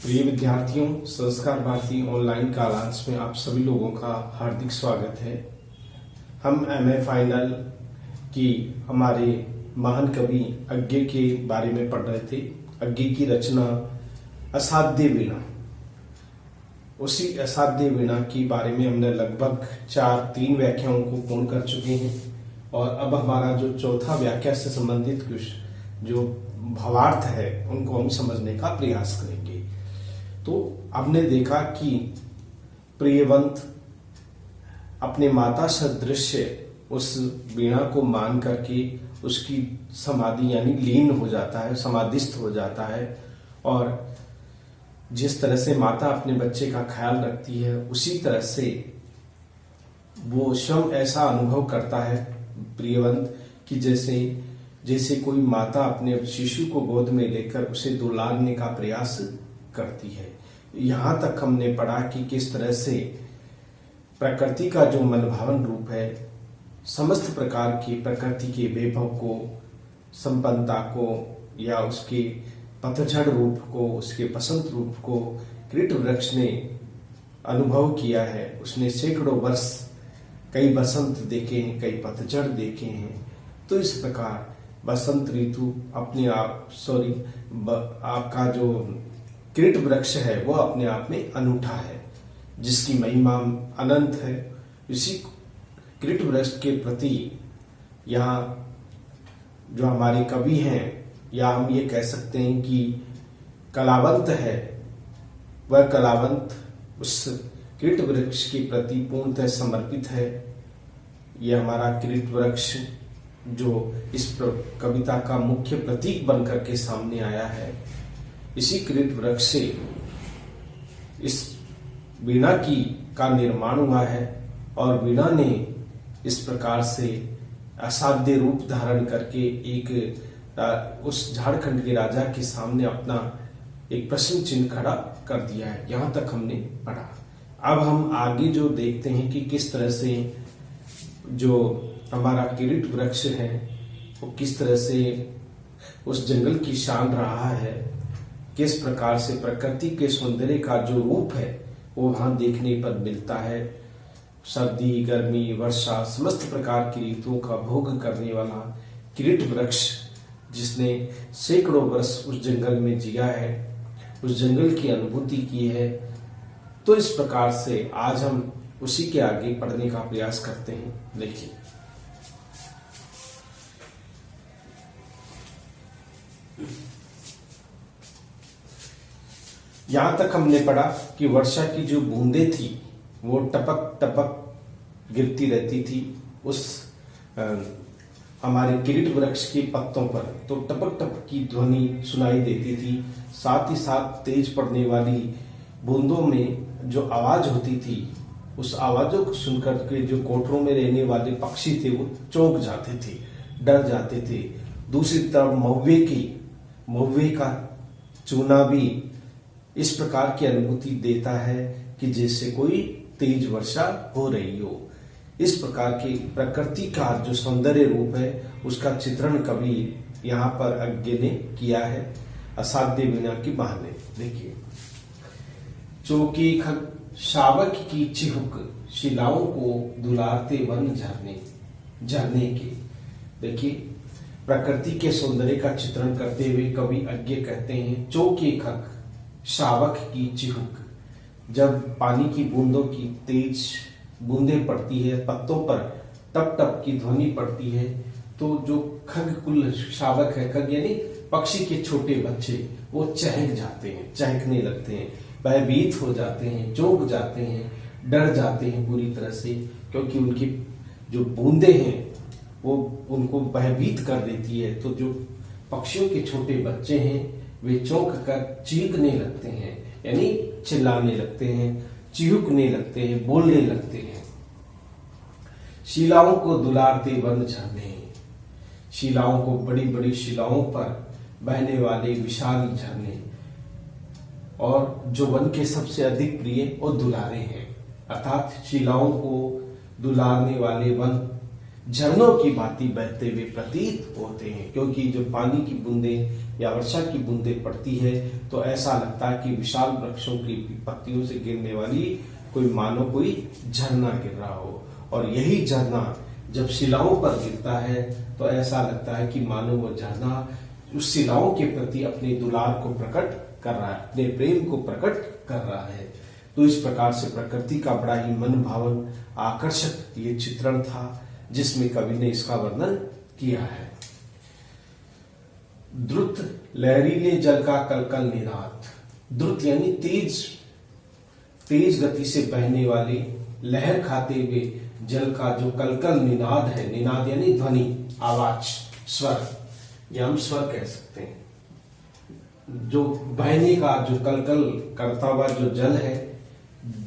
प्रिय विद्यार्थियों, संस्कार भारती ऑनलाइन कालांश में आप सभी लोगों का हार्दिक स्वागत है। हम एमए फाइनल की हमारे महान कवि अज्ञे के बारे में पढ़ रहे थे। अज्ञे की रचना असाध्य वीणा, उसी असाध्य वीणा के बारे में हमने लगभग 3 व्याख्याओं को पूर्ण कर चुके हैं और अब हमारा जो चौथा व्याख्या से संबंधित कुछ जो भावार्थ है उनको हम समझने का प्रयास करेंगे। तो हमने देखा कि प्रियवंत अपने माता सदृश उस वीणा को मान करके उसकी समाधि यानी लीन हो जाता है, समाधिस्थ हो जाता है और जिस तरह से माता अपने बच्चे का ख्याल रखती है उसी तरह से वो स्वयं ऐसा अनुभव करता है प्रियवंत कि जैसे कोई माता अपने शिशु को गोद में लेकर उसे दुलारने का प्रयास करती है। यहाँ तक हमने पढ़ा कि किस तरह से प्रकृति का जो मनभावन रूप है, समस्त प्रकार की प्रकृति के वैभव को, संपन्नता को या उसके पतझड़ रूप को, उसके बसंत रूप को कृत वृक्ष ने अनुभव किया है। उसने सैकड़ों वर्ष कई बसंत देखे हैं, कई पतझड़ देखे हैं। तो इस प्रकार बसंत ऋतु अपने आप आपका जो कृत वृक्ष है वो अपने आप में अनूठा है, जिसकी महिमा अनंत है। इसी कृत वृक्ष के प्रति यहाँ जो हमारे कवि हैं, या हम ये कह सकते हैं कि कलावंत है, वह कलावंत उस कृत वृक्ष के प्रति पूर्णतः समर्पित है। यह हमारा कृत वृक्ष जो इस कविता का मुख्य प्रतीक बनकर के सामने आया है, इसी कृत वृक्ष से इस वीणा का निर्माण हुआ है और वीणा ने इस प्रकार से असाध्य रूप धारण करके एक उस झारखंड के राजा के सामने अपना एक प्रश्न चिन्ह खड़ा कर दिया है। यहां तक हमने पढ़ा। अब हम आगे जो देखते हैं कि किस तरह से जो हमारा कृत वृक्ष है वो किस तरह से उस जंगल की शान रहा है, किस प्रकार से प्रकृति के सौंदर्य का जो रूप है वो वहां देखने पर मिलता है। सर्दी, गर्मी, वर्षा, समस्त प्रकार की ऋतुओं का भोग करने वाला कृत वृक्ष जिसने सैकड़ों वर्ष उस जंगल में जिया है, उस जंगल की अनुभूति की है। तो इस प्रकार से आज हम उसी के आगे पढ़ने का प्रयास करते हैं। देखिए, यहां तक हमने पढ़ा कि वर्षा की जो बूंदें थी वो टपक टपक गिरती रहती थी उस हमारे कृत वृक्ष के पत्तों पर, तो टपक टपक की ध्वनि सुनाई देती थी। साथ ही साथ तेज पड़ने वाली बूंदों में जो आवाज होती थी, उस आवाजों को सुनकर के जो कोठरों में रहने वाले पक्षी थे वो चौंक जाते थे, डर जाते थे। दूसरी तरफ महुए का चूना भी इस प्रकार की अनुभूति देता है कि जैसे कोई तेज वर्षा हो रही हो। इस प्रकार की प्रकृति का जो सौंदर्य रूप है उसका चित्रण कवि यहाँ पर अज्ञे ने किया है असाध्य वीणा की बहाने। देखिए, चौकी खग शावक की चिहुक, शिलाओं को दुलारते वन झरने के। देखिए, प्रकृति के सौंदर्य का चित्रण करते हुए कवि अज्ञे कहते हैं, चौके खग शावक की चिहुक। जब पानी की बूंदों की तेज बूंदें पड़ती है, पत्तों पर टप टप की ध्वनि पड़ती है, तो जो खग कुल शावक है, खग यानी पक्षी के छोटे बच्चे, वो चहक जाते हैं, चहकने लगते हैं, भयभीत हो जाते हैं, चौंक जाते हैं, डर जाते हैं पूरी तरह से, क्योंकि उनकी जो बूंदें हैं वो उनको भयभीत कर देती है। तो जो पक्षियों के छोटे बच्चे हैं वे चौंक कर चीखने लगते हैं, यानी चिल्लाने लगते हैं, चिहुकने लगते हैं, बोलने लगते हैं। शिलाओं को दुलारते वन झरने, शिलाओं को, बड़ी बड़ी शिलाओं पर बहने वाले विशाल झरने, और जो वन के सबसे अधिक प्रिय और दुलारे हैं, अर्थात शिलाओं को दुलारने वाले वन झरनों की भांति बहते हुए प्रतीत होते हैं, क्योंकि जब पानी की बूंदें या वर्षा की बूंदें पड़ती है तो ऐसा लगता है कि विशाल वृक्षों की पत्तियों से गिरने वाली कोई झरना गिर रहा हो। और यही झरना जब शिलाओं पर गिरता है तो ऐसा लगता है कि मानो वो झरना उस शिलाओं के प्रति अपने दुलार को प्रकट कर रहा है, अपने प्रेम को प्रकट कर रहा है। तो इस प्रकार से प्रकृति का बड़ा ही मन भावन आकर्षक ये चित्रण था जिसमें कवि ने इसका वर्णन किया है। द्रुत लहरीले जल का कलकल निनाद। द्रुत यानी तेज गति से बहने वाले लहर खाते हुए जल का जो कलकल निनाद है, निनाद यानी ध्वनि, आवाज, स्वर, या हम स्वर कह सकते हैं। जो बहने का जो कलकल करता हुआ जो जल है,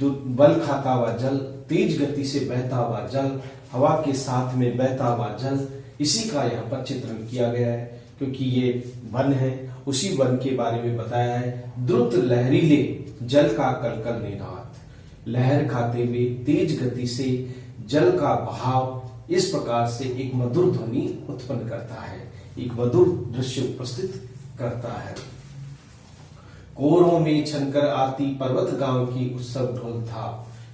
बल खाता हुआ जल, तेज गति से बहता हुआ जल, हवा के साथ में बहता हुआ जल, इसी का यहाँ पर चित्रण किया गया है। क्योंकि ये वन है, उसी वन के बारे में बताया है। द्रुत लहरीले जल का कलकल निनाद, लहर खाते हुए तेज गति से जल का बहाव इस प्रकार से एक मधुर ध्वनि उत्पन्न करता है, एक मधुर दृश्य उपस्थित करता है। कोरों में छनकर आती पर्वत गांव की उत्सव ढोल था।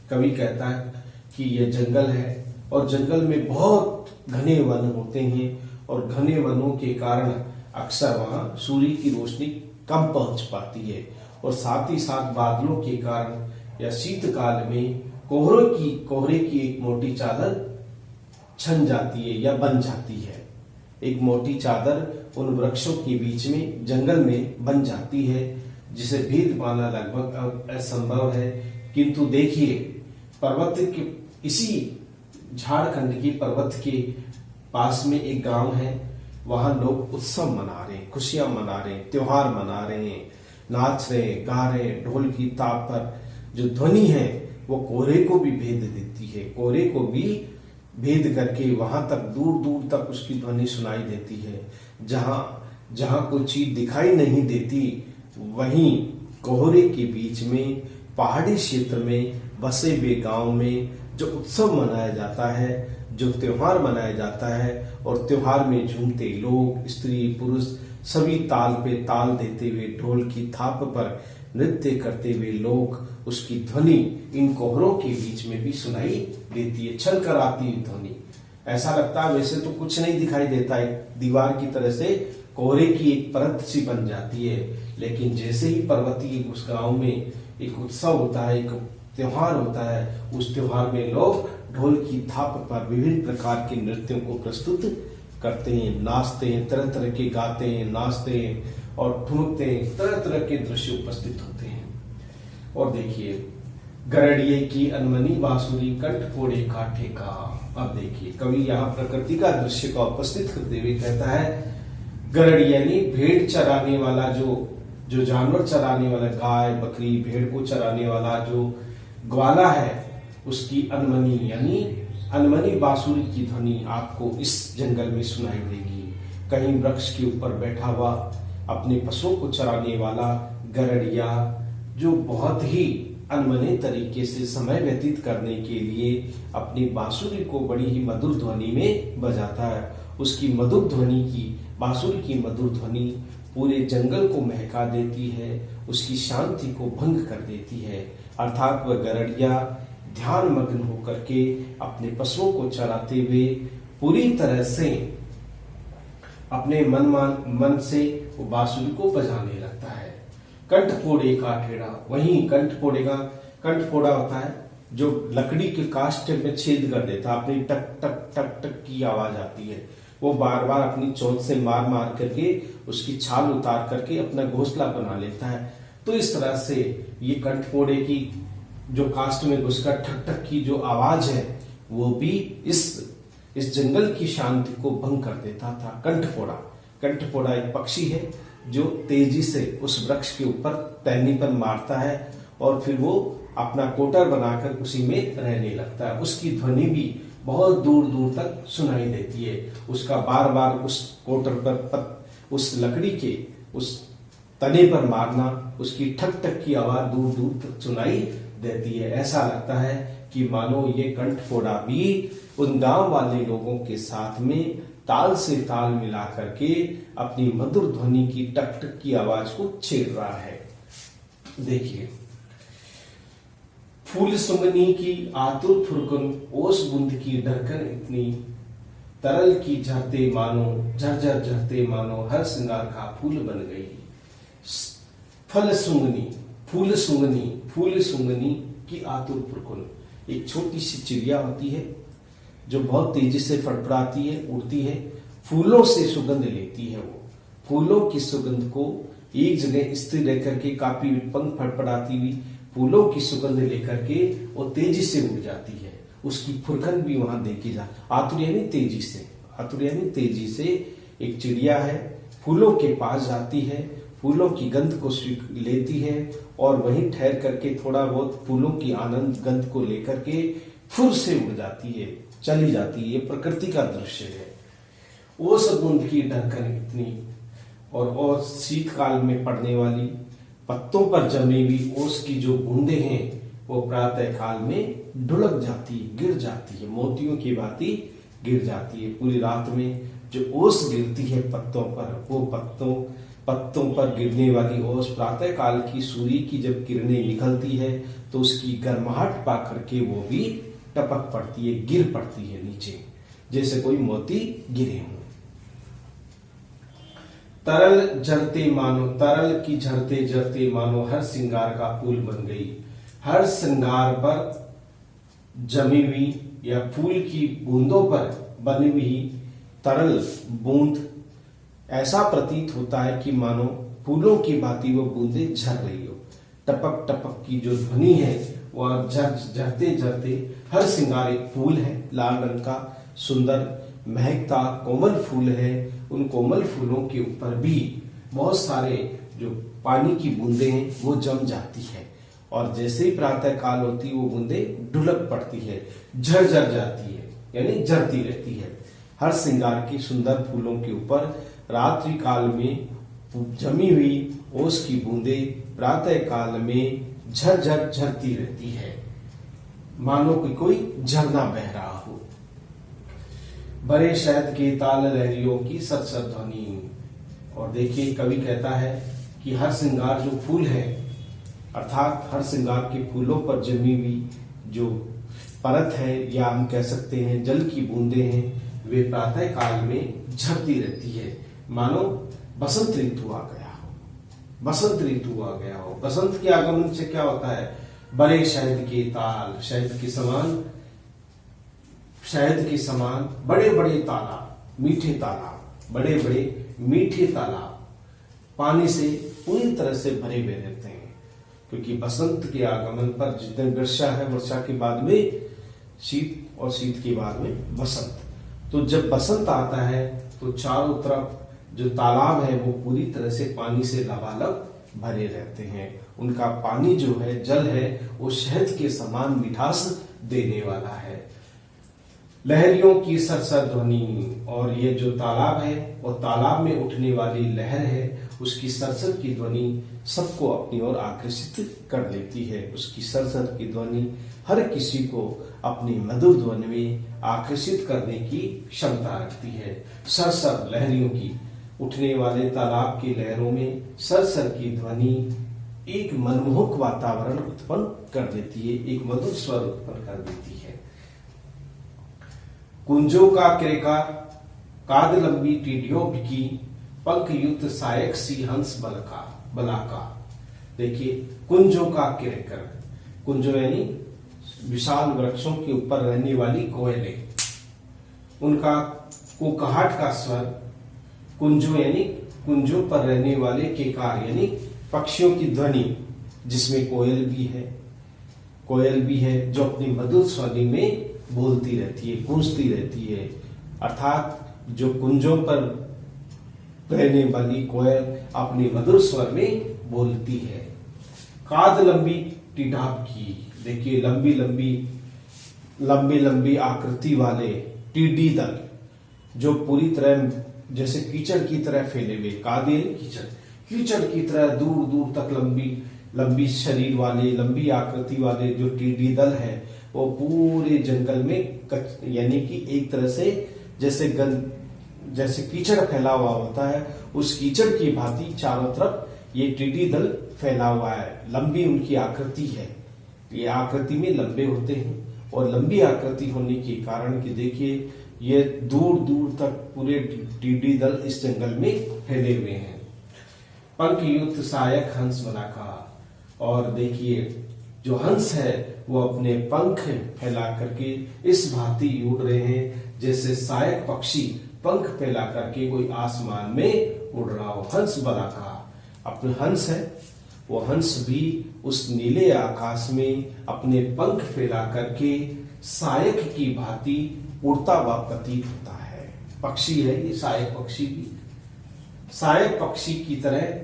कवि कहता है कि यह जंगल है और जंगल में बहुत घने वन होते हैं और घने वनों के कारण अक्सर वहां सूर्य की रोशनी कम पहुंच पाती है और साथ ही साथ बादलों के कारण या शीतकाल में कोहरे की एक मोटी चादर छन जाती है या बन जाती है। एक मोटी चादर उन वृक्षों के बीच में जंगल में बन जाती है जिसे भेद पाना लगभग असंभव है। किंतु देखिए, पर्वत के इसी झारखंड की पर्वत के पास में एक गांव है, वहां लोग उत्सव मना रहे हैं, खुशियां मना रहे हैं, त्योहार मना रहे हैं, नाच रहे, गा रहे, ढोल की ताप पर जो ध्वनि है वो कोहरे को भी भेद देती है, कोहरे को भी भेद करके वहां तक दूर दूर तक उसकी ध्वनि सुनाई देती है। जहां कोई चीज दिखाई नहीं देती, वहीं कोहरे के बीच में पहाड़ी क्षेत्र में बसे हुए गांव में जो उत्सव मनाया जाता है, जो त्योहार मनाया जाता है, और त्योहार में झूमते लोग, स्त्री पुरुष सभी ताल पे ताल देते हुए, ढोल की थाप पर नृत्य करते हुए लोग, उसकी ध्वनि इन कोहरों के बीच में भी सुनाई देती है, छल कर आती है ध्वनि। ऐसा लगता है वैसे तो कुछ नहीं दिखाई देता है, दीवार की तरह से कोहरे की एक परत सी बन जाती है, लेकिन जैसे ही पर्वतीय उस गांव में एक उत्सव होता है, एक त्योहार होता है, उस त्योहार में लोग ढोल की थाप पर विभिन्न प्रकार के नृत्यों को प्रस्तुत करते हैं, नाचते हैं, तरह तरह के गाते हैं, नाचते हैं और ठुमकते हैं, तरह तरह के दृश्य उपस्थित होते हैं। और देखिए, गरड़िए की अनमनी बांसुरी कंठ फोड़े काठे का। अब देखिए, कवि यहाँ प्रकृति का दृश्य का उपस्थित करते हुए कहता है, गरड़ी यानी भेड़ चराने वाला, जो जानवर चराने वाला, गाय बकरी भेड़ को चराने वाला जो ग्वाला है, उसकी अनमनी यानी अनमनी बांसुरी की ध्वनि आपको इस जंगल में सुनाई देगी। कहीं वृक्ष के ऊपर बैठा हुआ अपने पशुओं को चराने वाला गरड़िया, जो बहुत ही अनमने तरीके से समय व्यतीत करने के लिए अपनी बांसुरी को बड़ी ही मधुर ध्वनि में बजाता है। उसकी मधुर ध्वनि की, बांसुरी की मधुर ध्वनि पूरे जंगल को महका देती है, उसकी शांति को भंग कर देती है। अर्थात वह गरड़िया ध्यान मग्न होकर के अपने पशुओं को चराते हुए पूरी तरह से अपने मन से वो बांसुरी को बजाने लगता है। कंठ फोड़े का ठेड़ा, वहीं कंठ फोड़ा होता है जो लकड़ी के काष्ठ में छेद कर देता है, अपनी टक टक टक टक की आवाज आती है। वो बार बार अपनी चोंच से मार मार करके उसकी छाल उतार करके अपना घोंसला बना लेता है। तो इस तरह से ये कंठ फोड़े की जो काष्ठ में घुसकर ठक ठक की जो आवाज है, वो भी इस जंगल की शांति को भंग कर देता था। कंठ फोड़ा एक पक्षी है जो तेजी से उस वृक्ष के ऊपर टहनी पर मारता है और फिर वो अपना कोटर बनाकर उसी में रहने लगता है। उसकी ध्वनि भी बहुत दूर दूर तक सुनाई देती है। उसका बार बार उस कोटर पर उस लकड़ी के उस तने पर मारना, उसकी ठक ठक की आवाज दूर दूर तक सुनाई देती है। ऐसा लगता है कि मानो ये कंठ फोड़ा भी उन गांव वाले लोगों के साथ में ताल से ताल मिला करके अपनी मधुर ध्वनि की टक टक की आवाज को छेड़ रहा है। देखिए, फूल सुंगनी की आतुर फुरकन, ओस बूंद की ढरकन इतनी, तरल की झरते मानो, झरझर झरते मानो, हर श्रृंगार का फूल बन गई। फल सुंगनी, फूल सुंगनी, फूल सुंगनी की आतुर फुरकन, एक छोटी सी चिड़िया होती है जो बहुत तेजी से फड़फड़ाती है, उड़ती है, फूलों से सुगंध लेती है। वो फूलों की सुगंध को एक जगह स्थिर रह करके काफी पंख फड़फड़ाती हुई फूलों की सुगंध लेकर के वो तेजी से उड़ जाती है। उसकी फुरकन भी वहां देखी जा, आतुर यानी तेजी से, आतुर यानी तेजी से एक चिड़िया है, फूलों के पास जाती है, फूलों की गंध को लेती है और वहीं ठहर करके थोड़ा बहुत फूलों की आनंद गंध को लेकर के फुर से उड़ जाती है, चली जाती है। ये प्रकृति का दृश्य है। ओस बूंद की ढरकन इतनी, और शीतकाल में पड़ने वाली पत्तों पर जमी हुई ओस की जो बूंदे हैं वो प्रातः काल में ढुलक जाती है, गिर जाती है, मोतियों की भांति गिर जाती है। पूरी रात में जो ओस गिरती है पत्तों पर, वो पत्तों पर गिरने वाली ओस प्रातः काल की सूर्य की जब किरणें निकलती है तो उसकी गर्माहट पा करके वो भी टपक पड़ती है, गिर पड़ती है नीचे, जैसे कोई मोती गिरे हों। तरल झरते मानो, तरल की झरते झरते मानो, हर श्रृंगार का फूल बन गई। हर श्रृंगार पर जमी हुई या फूल की बूंदों पर बनी हुई तरल बूंद, ऐसा प्रतीत होता है कि मानो फूलों की भांति वो बूंदे झर रही हो। टपक टपक की जो ध्वनि है वह झरते झरते, हर श्रृंगार एक फूल है, लाल रंग का सुंदर महकता कोमल फूल है। उन कोमल फूलों के ऊपर भी बहुत सारे जो पानी की बूंदे हैं वो जम जाती है और जैसे ही प्रातः काल होती है वो बूंदे ढुलक पड़ती है, झरझर जाती है, यानी झरती रहती है। हर श्रृंगार की सुंदर फूलों के ऊपर रात्रि काल में जमी हुई ओस की बूंदे प्रातः काल में झरझर झरती रहती है, मानो कि कोई झरना बह रहा हो। बड़े शहद के ताल लहरियों की सरसर ध्वनि। और देखिए, कवि कहता है कि हर श्रृंगार जो फूल है, अर्थात हर श्रृंगार के फूलों पर जमी हुई जो परत है या हम कह सकते हैं जल की बूंदे हैं, वे प्रातः काल में झरती रहती है, मानो बसंत ऋतु आ गया हो, बसंत ऋतु आ गया हो। बसंत के आगमन से क्या होता है? बड़े शहद के ताल, शहद के समान बड़े बड़े तालाब, मीठे तालाब, बड़े बड़े मीठे तालाब पानी से पूरी तरह से भरे हुए रहते हैं, क्योंकि बसंत के आगमन पर जिस दिन वर्षा है, वर्षा के बाद में शीत और शीत के बाद में बसंत। तो जब बसंत आता है तो चारों तरफ जो तालाब है वो पूरी तरह से पानी से लबालब भरे रहते हैं। उनका पानी जो है, जल है, वो शहद के समान मिठास देने वाला है। लहरियों की सरसर ध्वनि, और ये जो तालाब है वो तालाब में उठने वाली लहर है, उसकी सरसर की ध्वनि सबको अपनी ओर आकर्षित कर लेती है। उसकी सरसर की ध्वनि हर किसी को अपनी मधुर ध्वनि में आकर्षित करने की क्षमता रखती है। सरसर लहरियों की, उठने वाले तालाब की लहरों में सरसर की ध्वनि एक मनमोहक वातावरण उत्पन्न कर देती है, एक मधुर स्वर उत्पन्न कर देती है। कुंजों का किरकार, काद लंबी टीढ़ियों की, पंख युक्त सायक सी हंस बलाका। देखिए, कुंजों का किरकर, कुंजों यानी विशाल वृक्षों के ऊपर रहने वाली कोयलें, उनका कुकहाट का स्वर। कुंजों यानी कुंजों पर रहने वाले केकार यानी पक्षियों की ध्वनि, जिसमें कोयल भी है जो अपनी मधुर ध्वनि में बोलती रहती है, गूंजती रहती है। अर्थात जो कुंजों पर रहने वाली कोयल अपनी मधुर स्वर में बोलती है। काद लंबी टिढ़ाप की, देखिए लंबी लंबी आकृति वाले टिड्डी दल जो पूरी तरह जैसे कीचड़ की तरह फैले हुए, कादिल कीचड़ की तरह दूर दूर तक लंबी लंबी शरीर वाले, लंबी आकृति वाले जो टिड्डी दल है वो पूरे जंगल में यानी कि एक तरह से जैसे कीचड़ फैला हुआ होता है, उस कीचड़ की भांति चारों तरफ ये टिड्डी दल फैला हुआ है। लंबी उनकी आकृति है, ये आकृति में लंबे होते हैं और लंबी आकृति होने के कारण कि देखिए ये दूर दूर तक पूरे टिड्डी दल इस जंगल में फैले हुए हैं। पंख युक्त सहायक हंस बना कहा, और देखिए जो हंस है वो अपने पंख फैला करके इस भांति उड़ रहे हैं जैसे सहायक पक्षी पंख फैला करके कोई आसमान में उड़ रहा हो। हंस बना कहा, अपने हंस है वो हंस भी उस नीले आकाश में अपने पंख फैला करके सहायक की भांति उड़ता हुआ प्रतीत होता है। पक्षी है ये सहायक पक्षी भी, सहायक पक्षी की तरह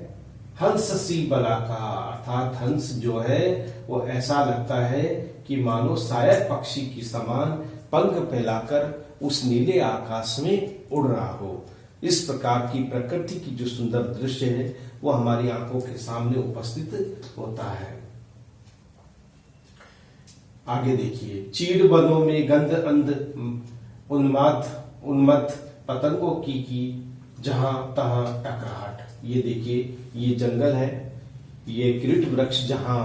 हंस सी बला का, अर्थात हंस जो है वो ऐसा लगता है कि मानो सहायक पक्षी की समान पंख फैलाकर उस नीले आकाश में उड़ रहा हो। इस प्रकार की प्रकृति की जो सुंदर दृश्य है वो हमारी आंखों के सामने उपस्थित होता है। आगे देखिए, चीड़ बनों में गंध अंध उन्मत्त पतंगों की जहां तहां टकराहट। ये देखिए ये जंगल है, ये किरीट वृक्ष जहां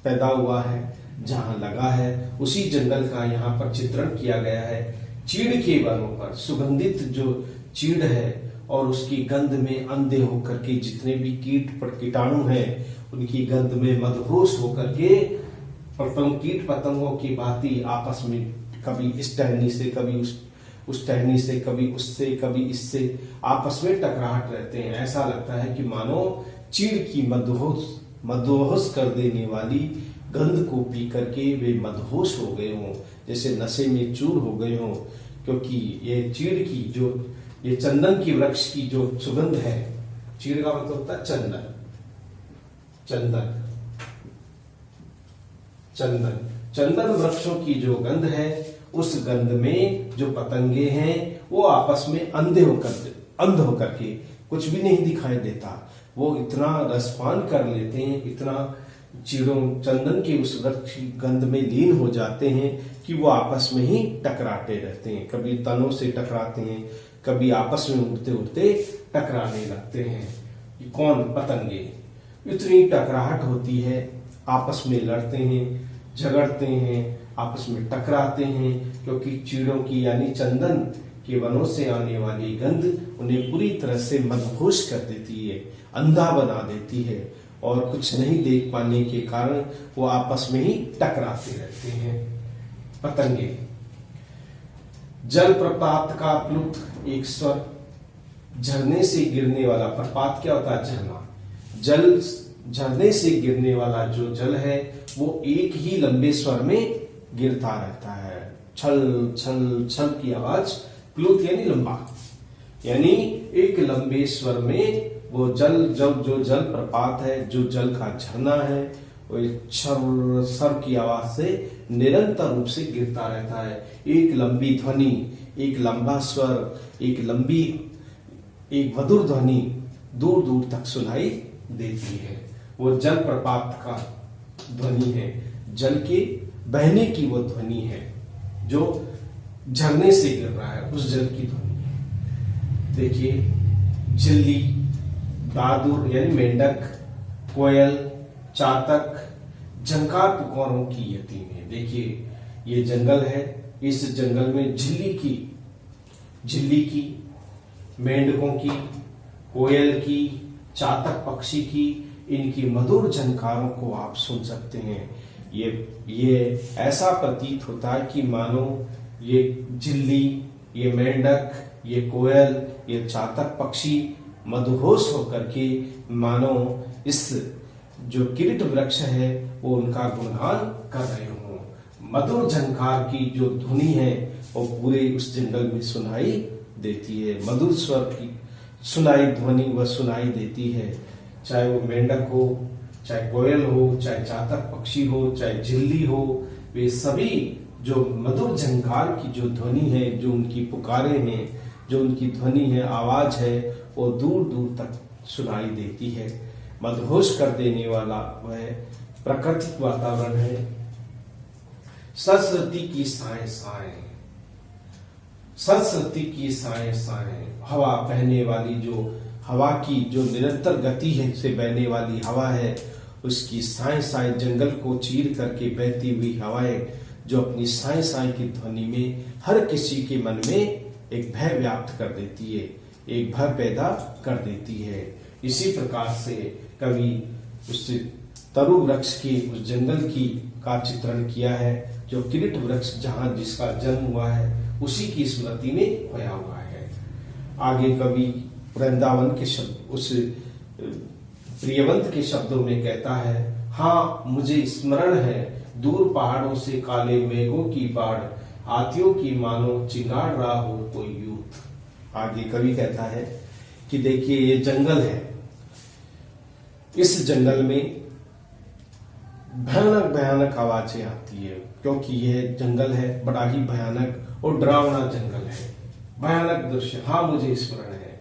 पैदा हुआ है, जहां लगा है, उसी जंगल का यहाँ पर चित्रण किया गया है। चीड़ के वनों पर सुगंधित जो चीड़ है और उसकी गंध में अंधे होकर के जितने भी कीटाणु हैं उनकी गंध में मदहोश होकर के कीट पतंगों की भांति आपस में कभी इस टहनी से कभी उस टहनी से कभी उससे कभी इससे आपस में टकराहट रहते हैं। ऐसा लगता है कि मानो चीड़ की मदहोश कर देने वाली गंध को पी करके वे मदहोश हो गए हों, जैसे नशे में चूर हो गए हों, क्योंकि ये चीड़ की जो ये चंदन की वृक्ष की जो सुगंध है, चीड़ का मतलब होता है चंदन, चंदन चंदन चंदन वृक्षों की जो गंध है, उस गंध में जो पतंगे हैं वो आपस में अंध होकर के कुछ भी नहीं दिखाई देता, वो इतना रसपान कर लेते हैं, इतना चीड़ों चंदन की उस वृक्ष की गंध में लीन हो जाते हैं कि वो आपस में ही टकराते रहते हैं। कभी तनों से टकराते हैं, कभी आपस में उड़ते उड़ते टकराने लगते हैं। ये कौन? पतंगे। इतनी टकराहट होती है, आपस में लड़ते हैं, झगड़ते हैं, आपस में टकराते हैं, क्योंकि चीड़ों की यानी चंदन के वनों से आने वाली गंध उन्हें पूरी तरह से मदहोश कर देती है, अंधा बना देती है, और कुछ नहीं देख पाने के कारण वो आपस में ही टकराते रहते हैं। पतंगे। जल प्रपात का प्लुत एक स्वर, झरने से गिरने वाला। प्रपात क्या होता है? झरना। जल झरने से गिरने वाला जो जल है वो एक ही लंबे स्वर में गिरता रहता है। छल छल छल की आवाज। प्लुत यानी लंबा, यानी एक लंबे स्वर में वो जो जल प्रपात है, जो जल का झरना है, वो छर सर की आवाज से निरंतर रूप से गिरता रहता है। एक लंबी ध्वनि, एक लंबा स्वर, एक मधुर ध्वनि दूर दूर तक सुनाई देती है। वो जल प्रपात का ध्वनि है, जल के बहने की वो ध्वनि है, जो झरने से गिर रहा है, उस जल की ध्वनि है। देखिए, झिल्ली, दादुर यानी मेंढक, कोयल, चातक झंकार पुकारों की यति में। देखिए ये जंगल है, इस जंगल में झिल्ली की, मेंढकों की, कोयल की, चातक पक्षी की, इनकी मधुर झंकारों को आप सुन सकते हैं। ये ऐसा प्रतीत होता है कि मानो ये झिल्ली, ये मेंढक, ये कोयल, ये चातक पक्षी मदहोश होकर के मानो इस जो किरीट वृक्ष है वो उनका गुणगान कर रहे हों। मधुर झंकार की जो ध्वनि है वो पूरे उस जंगल में सुनाई देती है। मधुर स्वर की ध्वनि वह सुनाई देती है, चाहे वो मेंढक हो, चाहे कोयल हो, चाहे चातक पक्षी हो, चाहे झिल्ली हो। वे सभी जो मधुर झंकार की जो ध्वनि है, जो उनकी पुकारे हैं, जो उनकी ध्वनि है, आवाज है, वो दूर दूर तक सुनाई देती है। मदहोश कर देने वाला वह प्राकृतिक वातावरण है। सरस्वती की साए साए, सरस्वती की साए साए, हवा बहने वाली, जो हवा की जो निरंतर गति है से बहने वाली हवा है, उसकी साए साए जंगल को चीर करके बहती हुई हवाएं जो अपनी साए साए की ध्वनि में हर किसी के मन में एक भय व्याप्त कर देती है, एक भय पैदा कर देती है। इसी प्रकार से कवि उस तरु वृक्ष की, उस जंगल की का चित्रण किया है जो किरीट वृक्ष जहां जिसका जन्म हुआ है उसी की स्मृति में खोया हुआ है। आगे कवि वृंदावन के शब्द, उस प्रियवंत के शब्दों में कहता है, हाँ मुझे स्मरण है दूर पहाड़ों से काले मेघों की बाढ़, हाथियों की मानो चिंगाड़ रहा हो कोई यूथ। आगे कवि कहता है कि देखिए ये जंगल है, इस जंगल में भयानक भयानक आवाजें आती है, क्योंकि यह जंगल है बड़ा ही भयानक और डरावना जंगल है, भयानक दृश्य। हाँ मुझे स्मरण है,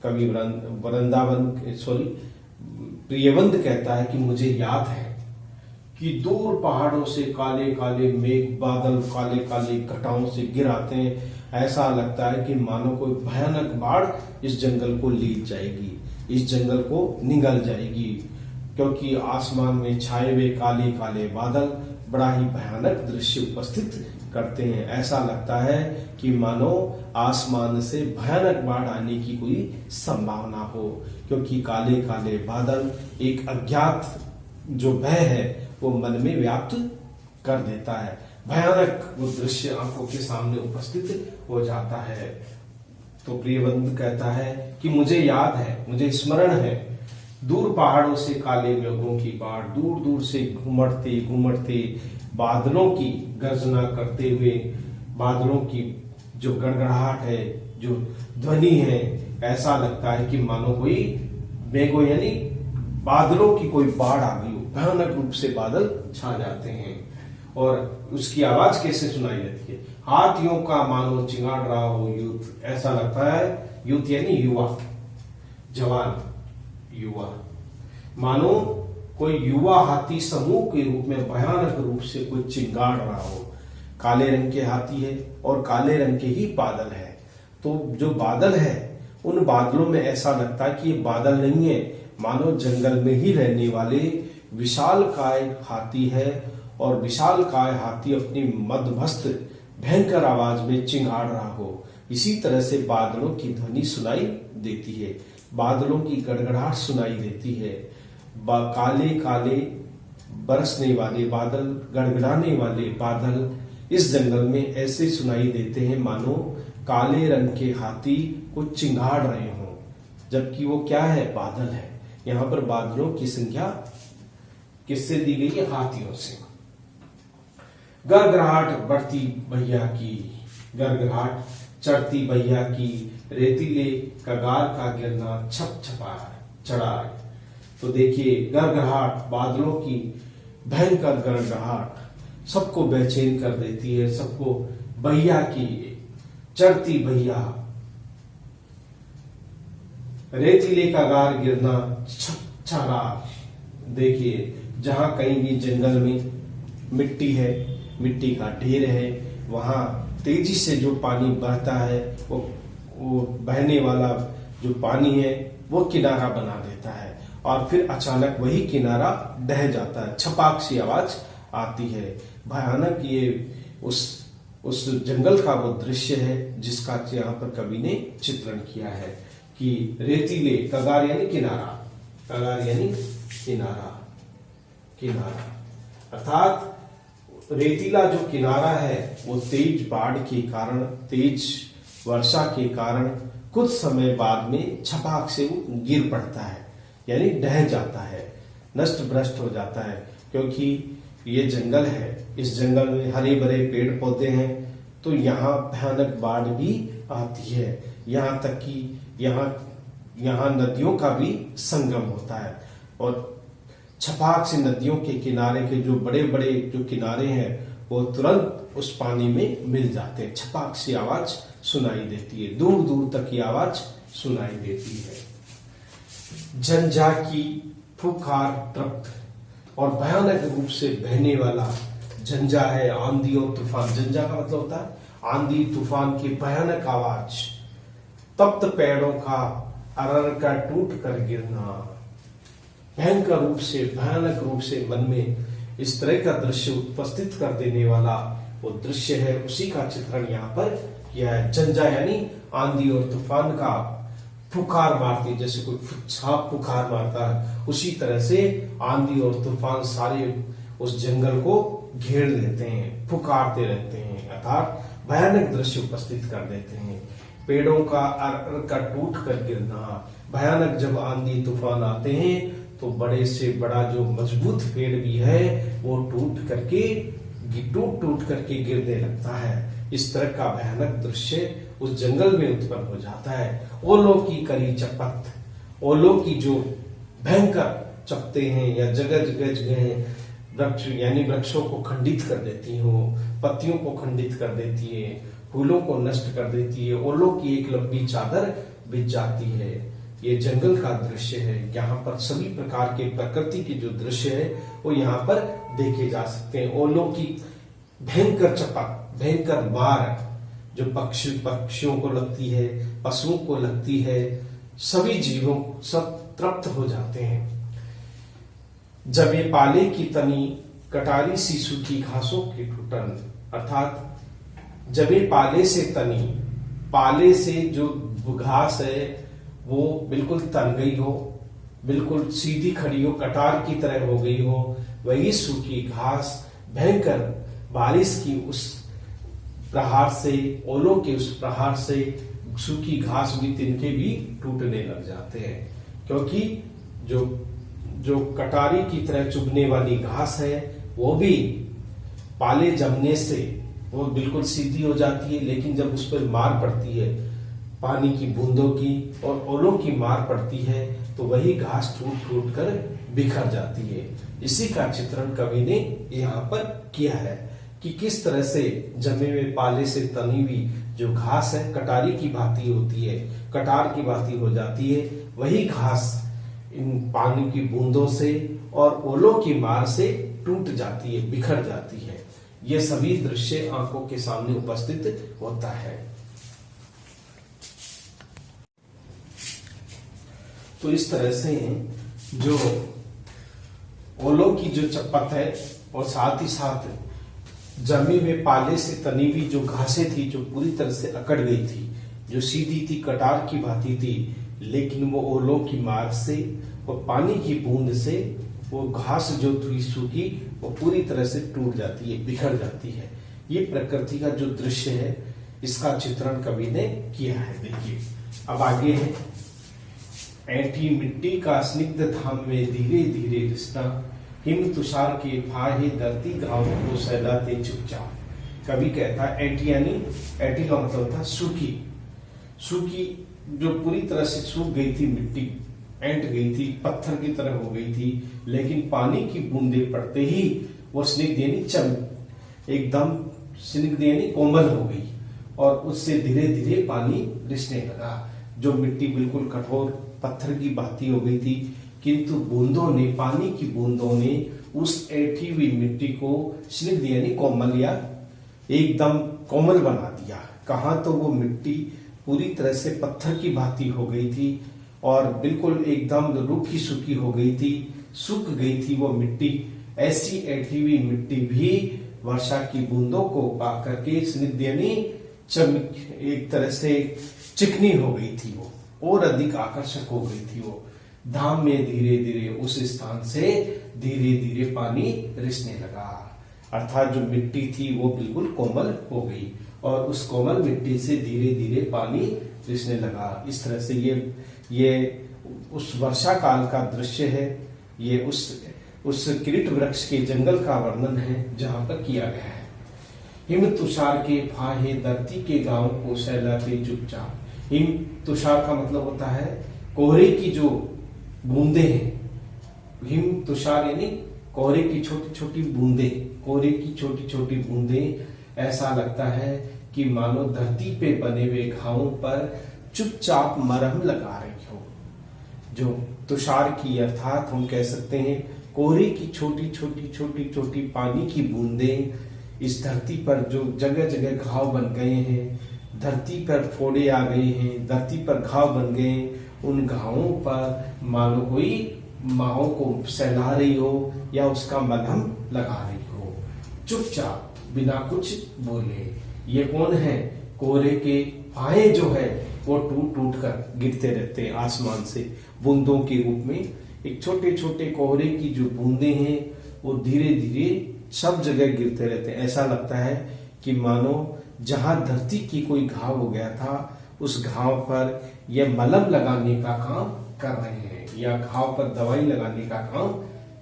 कवि वृंदावन प्रियवंत कहता है कि मुझे याद है कि दूर पहाड़ों से काले काले मेघ बादल काले काले घटाओं से गिर आते हैं, ऐसा लगता है कि मानो कोई भयानक बाढ़ इस जंगल को ले जाएगी, इस जंगल को निगल जाएगी, क्योंकि आसमान में छाए हुए काले काले बादल बड़ा ही भयानक दृश्य उपस्थित करते हैं। ऐसा लगता है कि मानो आसमान से भयानक बाढ़ आने की कोई संभावना हो, क्योंकि काले काले बादल एक अज्ञात जो भय है वो मन में व्याप्त कर देता है, भयानक वो दृश्य आंखों के सामने उपस्थित हो जाता है। तो प्रियवंत कहता है कि मुझे याद है, मुझे स्मरण है, दूर पहाड़ों से काले मेघों की बाढ़, दूर दूर से घुमड़ते घुमड़ते बादलों की गर्जना करते हुए, बादलों की जो गड़गड़ाहट है, जो ध्वनि है, ऐसा लगता है कि मानो कोई मेघों यानी बादलों की कोई बाढ़ आ गई हो, भयानक रूप से बादल छा जाते हैं। और उसकी आवाज कैसे सुनाई देती है, हाथियों का मानो चिंगाड़ रहा हो यूथ। ऐसा लगता है यूथ यानी युवा, जवान युवा, मानो कोई युवा हाथी समूह के रूप में भयानक रूप से कोई चिंगाड़ रहा हो। काले रंग के हाथी है और काले रंग के ही बादल है, तो जो बादल है उन बादलों में ऐसा लगता है कि ये बादल नहीं है, मानो जंगल में ही रहने वाले विशालकाय हाथी है, और विशालकाय हाथी अपनी मदमस्त भयंकर आवाज में चिंगाड़ रहा हो। इसी तरह से बादलों की ध्वनि सुनाई देती है, बादलों की गड़गड़ाहट सुनाई देती है। काले काले बरसने वाले बादल, गड़गड़ाने वाले बादल इस जंगल में ऐसे सुनाई देते हैं मानो काले रंग के हाथी को चिंगाड़ रहे हों, जबकि वो क्या है, बादल है। यहाँ पर बादलों की संख्या किससे दी गई है, हाथियों से। गड़गड़ाहट बढ़ती भैया की, गड़गड़ाहट चढ़ती भैया की, रेतीले कगार का गिरना छप छपा चढ़ा। तो देखिए गड़गड़ाहट, बादलों की भयंकर गड़गड़ाहट सबको बेचैन कर देती है, सबको भैया की चढ़ती भैया, रेतीले कगार गिरना छप छड़ा। देखिए जहां कहीं भी जंगल में मिट्टी है, मिट्टी का ढेर है, वहां तेजी से जो पानी बहता है वो बहने वाला जो पानी है वो किनारा बना देता है, और फिर अचानक वही किनारा ढह जाता है, छपाक सी आवाज आती है। भयानक ये उस जंगल का वो दृश्य है जिसका यहाँ पर कवि ने चित्रण किया है कि रेतीले कगार यानी किनारा, कगार यानी किनारा, किनारा अर्थात रेतीला जो किनारा है वो तेज बाढ़ के कारण, तेज वर्षा के कारण कुछ समय बाद में छपाक से वो गिर पड़ता है, यानी ढह जाता है, नष्ट भ्रष्ट हो जाता है। क्योंकि ये जंगल है, इस जंगल में हरे भरे पेड़ पौधे हैं, तो यहाँ भयानक बाढ़ भी आती है। यहाँ तक कि यहाँ नदियों का भी संगम होता है, और छपाक से नदियों के किनारे के जो बड़े बड़े जो किनारे हैं वो तुरंत उस पानी में मिल जाते हैं, छपाक सी आवाज सुनाई देती है, दूर दूर तक की आवाज सुनाई देती है। झंझा की फूंकार तृप्त और भयानक रूप से बहने वाला झंझा है, आंधी और तूफान। झंझा का मतलब होता है आंधी तूफान की भयानक आवाज, तप्त पेड़ों का अरर का टूट कर गिरना, भयानक रूप से मन में इस तरह का दृश्य उपस्थित कर देने वाला वो दृश्य है, उसी का चित्रण यहाँ पर किया है। झंझा यानी आंधी और तूफान का पुकार मारती, जैसे कोई सांप पुकार मारता है, उसी तरह से आंधी और तूफान सारे उस जंगल को घेर लेते हैं, पुकारते रहते हैं, अर्थात भयानक दृश्य उपस्थित कर देते हैं। पेड़ों का अर का टूट कर गिरना, भयानक जब आंधी तूफान आते हैं तो बड़े से बड़ा जो मजबूत पेड़ भी है वो टूट करके गिरने लगता है। इस तरह का भयानक दृश्य उस जंगल में उत्पन्न हो जाता है। ओलों की करी चपत, ओलों की जो भयंकर चपते हैं या जगह जगह वृक्ष यानी वृक्षों को खंडित कर देती हो, पत्तियों को खंडित कर देती है, फूलों को नष्ट कर देती है, ओलों की एक लंबी चादर बिछ जाती है। ये जंगल का दृश्य है। यहाँ पर सभी प्रकार के प्रकृति के जो दृश्य है वो यहाँ पर देखे जा सकते हैं। ओलों की भयंकर चपत, भयंकर मार जो पक्षियों को लगती है, पशुओं को लगती है, सभी जीवों सब तृप्त हो जाते हैं। जब ये पाले की तनी कटारी सी सूखी घासों की टूटन, अर्थात जब ये पाले से तनी, पाले से जो घास है वो बिल्कुल तन गई हो, बिल्कुल सीधी खड़ी हो, कटार की तरह हो गई हो, वही सूखी घास भयंकर बारिश की उस प्रहार से, ओलों के उस प्रहार से सूखी घास भी, तिनके भी टूटने लग जाते हैं। क्योंकि जो कटारी की तरह चुभने वाली घास है वो भी पाले जमने से वो बिल्कुल सीधी हो जाती है, लेकिन जब उस पर मार पड़ती है, पानी की बूंदों की और ओलों की मार पड़ती है, तो वही घास टूट कर बिखर जाती है। इसी का चित्रण कवि ने यहाँ पर किया है कि किस तरह से जमे हुए पाले से तनी हुई जो घास है कटारी की भांति होती है, कटार की भांति हो जाती है, वही घास इन पानी की बूंदों से और ओलों की मार से टूट जाती है, बिखर जाती है। ये सभी दृश्य आंखों के सामने उपस्थित होता है। तो इस तरह से जो ओलों की जो चपत है और साथ ही साथ जमी में पाले से तनी हुई जो घासें थी, जो पूरी तरह से अकड़ गई थी, जो सीधी थी, कटार की भांति थी, लेकिन वो ओलों की मार से और पानी की बूंद से वो घास जो थी सूखी वो पूरी तरह से टूट जाती है, बिखर जाती है। ये प्रकृति का जो दृश्य है इसका चित्रण कवि ने किया है। देखिए अब आगे है, ऐठी मिट्टी का स्निग्ध धाम में धीरे धीरे रिश्ता, हिम तुषार के फाहे धरती घाव को सहलाते चुपचाप। कवि कहता है ऐठी यानी, ऐठी का मतलब था सूखी, सूखी जो पूरी तरह से सूख गई थी, मिट्टी ऐंठ गई थी, पत्थर की तरह हो गई थी, लेकिन पानी की बूंदे पड़ते ही वो स्निग्ध यानी एकदम स्निग्ध यानी कोमल हो गई और उससे धीरे धीरे पानी रिसने लगा। जो मिट्टी बिल्कुल कठोर पत्थर की भांति हो गई थी, किंतु बूंदों ने, पानी की बूंदों ने उस ऐठी हुई मिट्टी को स्निग्ध यानी कोमल या एकदम कोमल बना दिया। कहाँ तो वो मिट्टी पूरी तरह से पत्थर की भांति हो गई थी और बिल्कुल एकदम रूखी सूखी हो गई थी, सूख गई थी वो मिट्टी। ऐसी ऐठी हुई मिट्टी भी वर्षा की बूंदों को पा करके स्निग्ध यानी एक तरह से चिकनी हो गई थी, वो और अधिक आकर्षक हो गई थी। वो धाम में धीरे धीरे उस स्थान से धीरे धीरे पानी रिसने लगा, अर्थात जो मिट्टी थी वो बिल्कुल कोमल हो गई और उस कोमल मिट्टी से धीरे धीरे पानी रिसने लगा। इस तरह से ये उस वर्षा काल का दृश्य है। ये उस किरीट वृक्ष के जंगल का वर्णन है जहां पर किया गया है। हिम तुषार के फाहे धरती के गांव को सहलाते चुपचाप। हिम तुषार का मतलब होता है कोहरे की जो बूंदे हैं। हिम तुषार यानी कोहरे की छोटी छोटी बूंदे, कोहरे की छोटी छोटी बूंदे। ऐसा लगता है कि मानो धरती पे बने हुए घावों पर चुपचाप मरहम लगा रही हो। जो तुषार की, अर्थात हम कह सकते हैं कोहरे की छोटी छोटी छोटी छोटी पानी की बूंदें इस धरती पर जो जगह जगह घाव बन गए हैं, धरती पर फोड़े आ गए हैं, धरती पर घाव बन गए, उन घावों पर मानो कोई माओ को सहला रही हो या उसका मलहम लगा रही हो, चुपचाप बिना कुछ बोले। ये कौन है? कोहरे के फाहे जो है वो टूट टूट कर गिरते रहते हैं आसमान से बूंदों के रूप में। एक छोटे छोटे कोहरे की जो बूंदे हैं वो धीरे धीरे सब जगह गिरते रहते हैं। ऐसा लगता है कि मानो जहां धरती की कोई घाव हो गया था उस घाव पर यह मलहम लगाने का काम कर रहे हैं या घाव पर दवाई लगाने का काम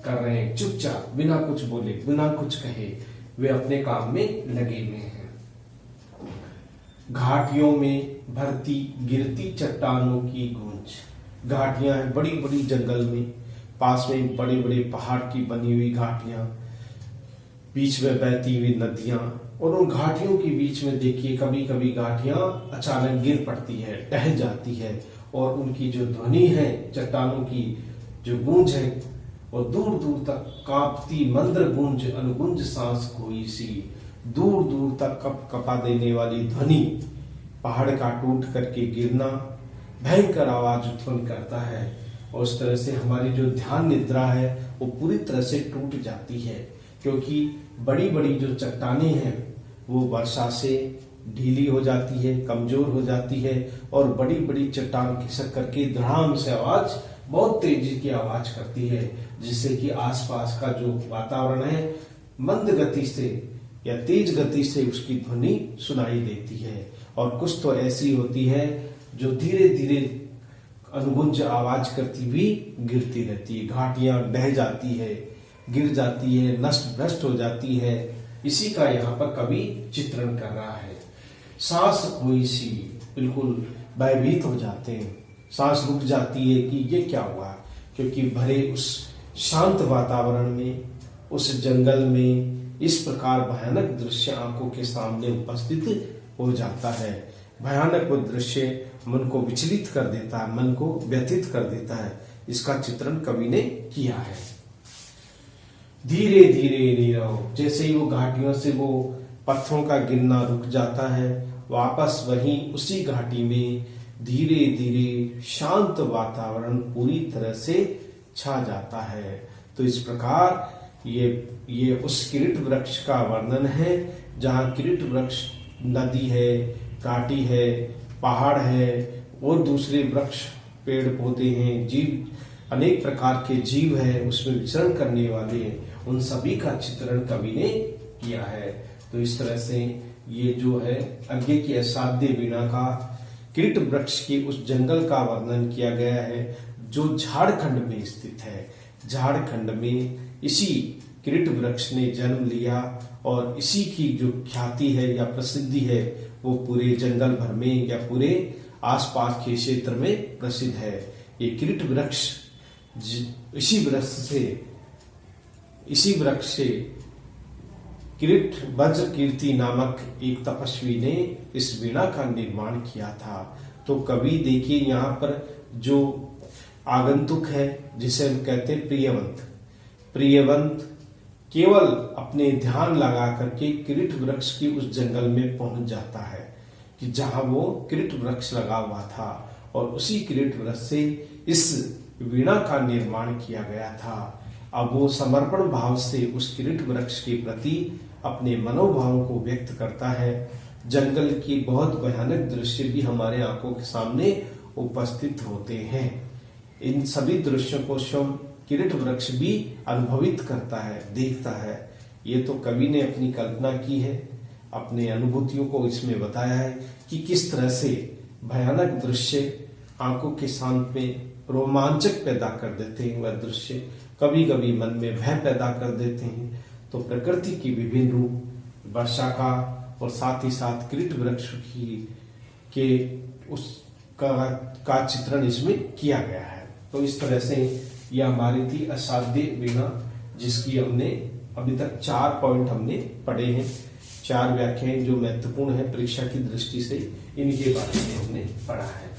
कर रहे हैं। चुपचाप बिना कुछ बोले, बिना कुछ कहे वे अपने काम में लगे हुए हैं। घाटियों में भरती गिरती चट्टानों की गूंज। घाटियां हैं बड़ी बड़ी जंगल में, पास में बड़े बड़े पहाड़ की बनी हुई घाटियां, बीच में बहती हुई नदियां, और उन घाटियों के बीच में देखिए कभी कभी घाटियां अचानक गिर पड़ती है, ढह जाती है, और उनकी जो ध्वनि है, चट्टानों की जो गूंज है वो दूर दूर तक कांपती मंद्र गूंज, अनुगुंज सांस कोई सी, दूर दूर तक कप कपा देने वाली ध्वनि, पहाड़ का टूट करके गिरना भयंकर आवाज उत्पन्न करता है। और उस तरह से हमारी जो ध्यान निद्रा है वो पूरी तरह से टूट जाती है, क्योंकि बड़ी बड़ी जो चट्टानें हैं वो वर्षा से ढीली हो जाती है, कमजोर हो जाती है, और बड़ी बड़ी चट्टान खिसक करके धड़ाम से आवाज, बहुत तेजी की आवाज करती है, जिससे कि आसपास का जो वातावरण है मंद गति से या तेज गति से उसकी ध्वनि सुनाई देती है। और कुछ तो ऐसी होती है जो धीरे धीरे अनुगुंज आवाज करती हुई गिरती रहती है, घाटियां ढह जाती है, गिर जाती है, नष्ट भ्रष्ट हो जाती है। इसी का यहाँ पर कवि चित्रण कर रहा है। सांस कोई सी, बिल्कुल भयभीत हो जाते हैं, सांस रुक जाती है कि ये क्या हुआ, क्योंकि भरे उस शांत वातावरण में, उस जंगल में इस प्रकार भयानक दृश्य आंखों के सामने उपस्थित हो जाता है। भयानक वो दृश्य मन को विचलित कर देता है, मन को व्यथित कर देता है। इसका चित्रण कवि ने किया है। धीरे धीरे नीरव, जैसे ही वो घाटियों से वो पत्थरों का गिरना रुक जाता है, वापस वहीं उसी घाटी में धीरे धीरे शांत वातावरण पूरी तरह से छा जाता है। तो इस प्रकार ये उस किरीट वृक्ष का वर्णन है, जहाँ किरीट वृक्ष नदी है, घाटी है, पहाड़ है, और दूसरे वृक्ष, पेड़ पौधे हैं, जीव, अनेक प्रकार के जीव हैं, उसमें विचरण करने वाले हैं, उन सभी का चित्रण कवि ने किया है। तो इस तरह से ये जो है अज्ञे की असाध्य वीणा का किरीट वृक्ष के उस जंगल का वर्णन किया गया है, जो झारखंड में स्थित है। झारखंड में इसी किरीट वृक्ष ने जन्म लिया, और इसी की जो ख्याति है या प्रसिद्धि है वो पूरे जंगल भर में या पूरे आसपास के क्षेत्र में प्रसिद्ध है। ये किरीट वृक्ष, इसी वृक्ष से किरीट वज्र कीर्ति नामक एक तपस्वी ने इस वीणा का निर्माण किया था। तो कवि देखिए यहाँ पर जो आगंतुक है, जिसे हम कहते हैं प्रियवंत केवल अपने ध्यान लगा करके किरीट वृक्ष की उस जंगल में पहुंच जाता है कि जहां वो किरीट वृक्ष लगा हुआ था, और उसी किरीट वृक्ष से इस वीणा का निर्माण किया गया था। अब वो समर्पण भाव से उस किरीट वृक्ष के प्रति अपने मनोभावों को व्यक्त करता है। जंगल की बहुत भयानक दृश्य भी हमारे आंखों के सामने उपस्थित होते हैं। इन सभी दृश्यों को स्वयं किरीट वृक्ष भी अनुभवित करता है, देखता है। ये तो कवि ने अपनी कल्पना की है, अपने अनुभूतियों को इसमें बताया है कि किस तरह से भयानक दृश्य आंखों के सामने रोमांचक पैदा कर देते हैं। वह दृश्य कभी कभी मन में भय पैदा कर देते हैं। तो प्रकृति की विभिन्न रूप, वर्षा का और साथ ही साथ किरीट वृक्ष के का चित्रण इसमें किया गया है। तो इस तरह से यह हमारी थी असाध्य वीणा, जिसकी हमने अभी तक 4 पॉइंट हमने पढ़े हैं, 4 व्याख्याएं जो महत्वपूर्ण है परीक्षा की दृष्टि से, इनके बारे में हमने पढ़ा है।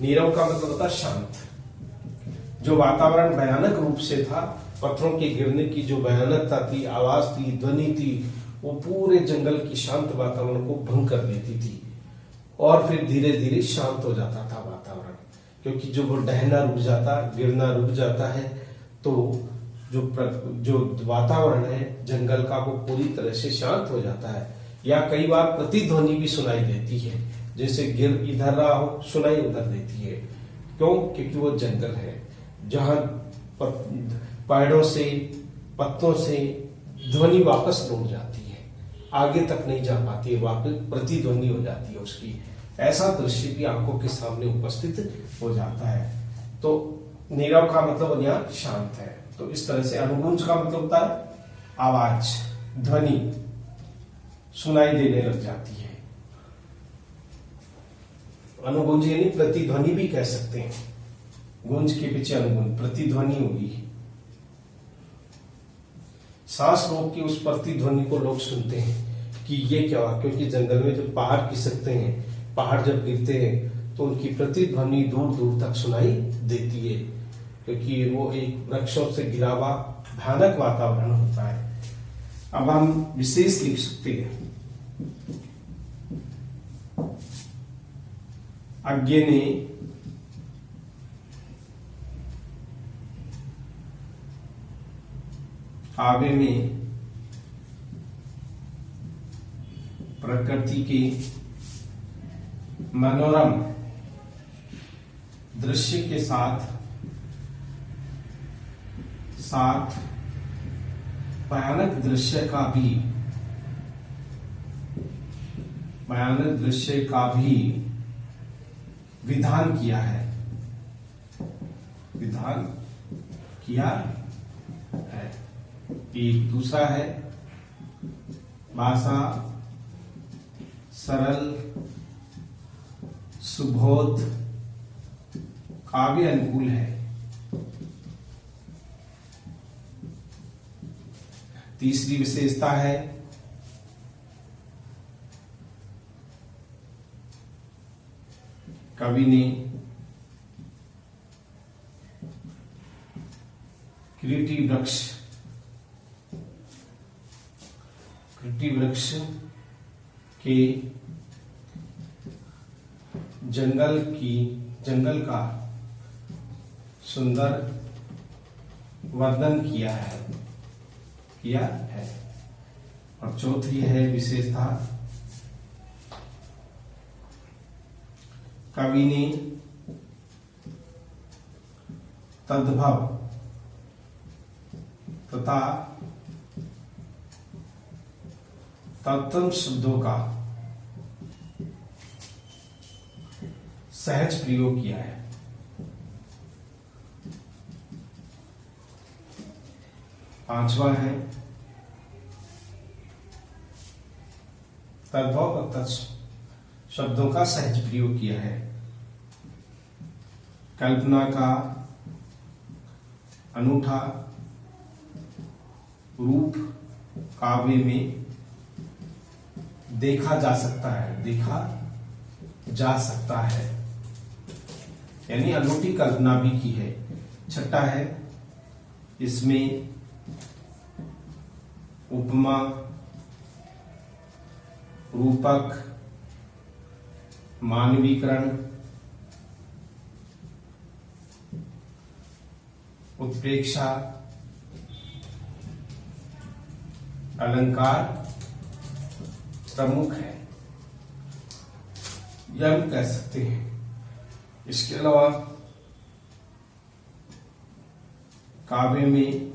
नीरव का मतलब होता शांत, जो वातावरण भयानक रूप से था, पत्थरों के गिरने की जो भयानकता थी, आवाज थी, ध्वनि थी, वो पूरे जंगल की शांत वातावरण को भंग कर देती थी और फिर धीरे धीरे शांत हो जाता था वातावरण। क्योंकि जब वो ढहना रुक जाता, गिरना रुक जाता है, तो जो वातावरण है जंगल का वो पूरी तरह से शांत हो जाता है। या कई बार प्रतिध्वनि भी सुनाई देती है, जैसे गिर इधर रहा हो, सुनाई उधर देती है। क्यों? क्योंकि वो जंगल है जहां पेड़ों से, पत्तों से ध्वनि वापस लौट जाती है, आगे तक नहीं जा पाती है, वापस प्रतिध्वनि हो जाती है उसकी। ऐसा दृश्य भी आंखों के सामने उपस्थित हो जाता है। तो नीरव का मतलब यहाँ शांत है। तो इस तरह से अनुगुंज का मतलब होता है आवाज, ध्वनि सुनाई देने लग जाती है। अनुगुंज यानी प्रतिध्वनि भी कह सकते हैं। गुंज के पीछे अनुगुंज, प्रतिध्वनि होगी। सांस रोक के उस प्रतिध्वनि को लोग सुनते हैं कि ये क्या हुआ, क्योंकि जंगल में जब पहाड़ खिसकते हैं, पहाड़ जब गिरते हैं तो उनकी प्रतिध्वनि दूर दूर तक सुनाई देती है, क्योंकि वो एक वृक्षों से घिरा हुआ भयानक वातावरण होता है। अब हम विशेष लिख सकते हैं। अज्ञे ने काव्य में प्रकृति के मनोरम दृश्य के साथ साथ भयानक दृश्य का भी विधान किया है। विधान किया है। एक दूसरा है भाषा सरल सुबोध काव्य अनुकूल है। तीसरी विशेषता है कवि ने कृति वृक्ष के जंगल का सुंदर वर्णन किया है। और चौथी है विशेषता, कवि ने तद्भव तथा तत्सम शब्दों का सहज प्रयोग किया है। पांचवा है तद्भव और तत्सम शब्दों का सहज प्रयोग किया है। कल्पना का अनूठा रूप काव्य में देखा जा सकता है, यानी अनूठी कल्पना भी की है। छठा है इसमें उपमा रूपक मानवीकरण उत्प्रेक्षा अलंकार प्रमुख है, यह भी कह सकते हैं। इसके अलावा काव्य में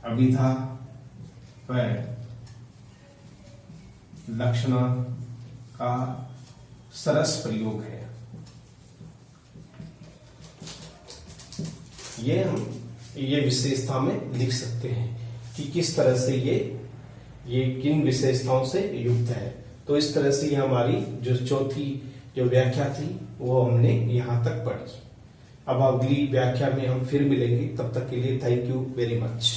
अभिधा व लक्षणा का सरस प्रयोग है। ये विशेषता में लिख सकते हैं कि किस तरह से ये किन विशेषताओं से युक्त है। तो इस तरह से ये हमारी जो चौथी जो व्याख्या थी वो हमने यहाँ तक पढ़ी। अब अगली व्याख्या में हम फिर मिलेंगे, तब तक के लिए थैंक यू वेरी मच।